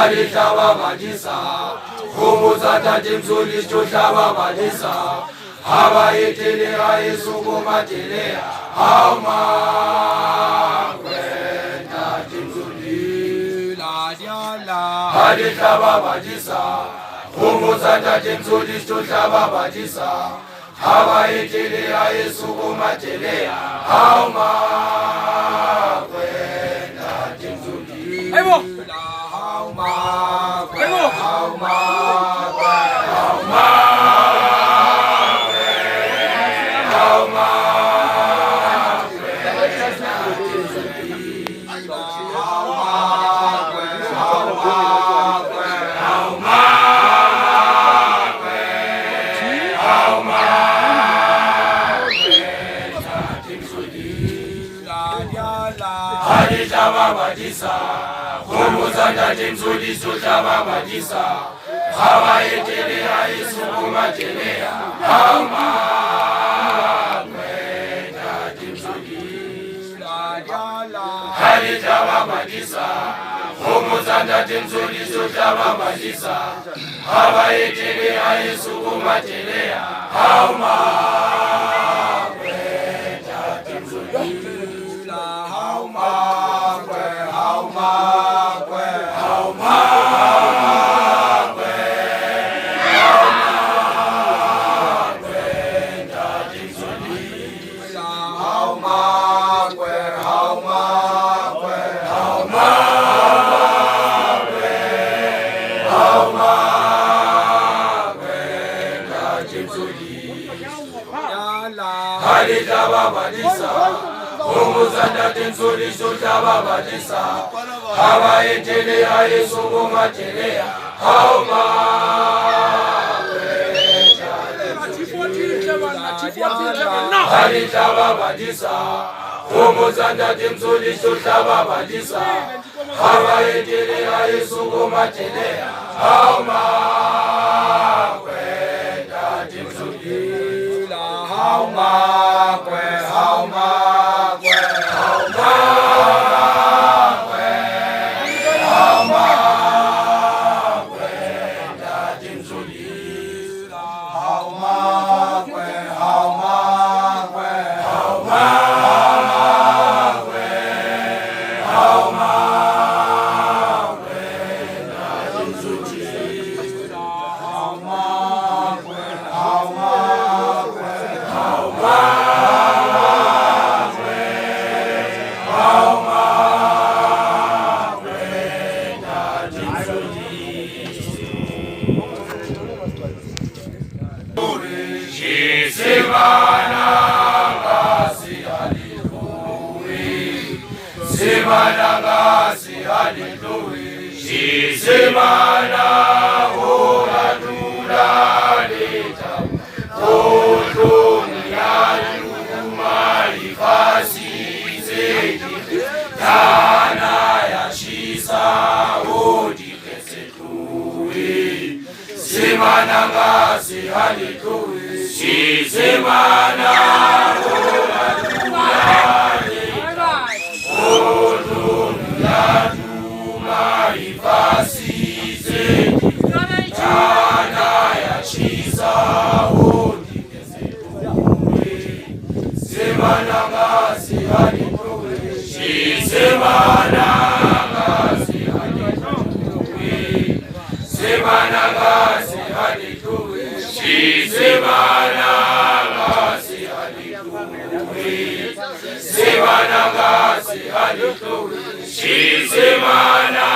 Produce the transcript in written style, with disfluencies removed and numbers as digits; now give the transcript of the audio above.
Halitaba Majisa, Homozata Jimzuli Joshaba Majisa, Haba Etele Aesugo Matele, Hauma Kwenda Jimzuli La Diala, Halitaba Majisa, Homozata Jimzuli Joshaba Majisa, Haba Etele Aesugo Matele, Hauma Kwenda Jimzuli Halitaba Majisa, Homozata Jimzuli Joshaba Majisa, Haba Etele Aesugo Matele, Hauma Kwenda Jimzuli La Diala, Halitaba Majisa, Homozata Jimzuli Joshaba Majisa, Haba Etele Aesugo Matele, Hauma Kwenda Jimzuli La Hauma Halitaba Majisa, Homozata Jimzuli Joshaba Majisa, Haba Etele Aesugo Matele, Hauma Halitaba Majisa, Homozata Jimzuli Joshaba Majisa, Haba Etele Aesugo Matele, Hauma Kwenda Jimzuli La Hauma Simanangasi hallelujah, Simana ora dura leta, Odunya Marifasi Zedi, Dana Yashisa Odi Kesetui, Simanangasi hallelujah, Simana ora dura Semana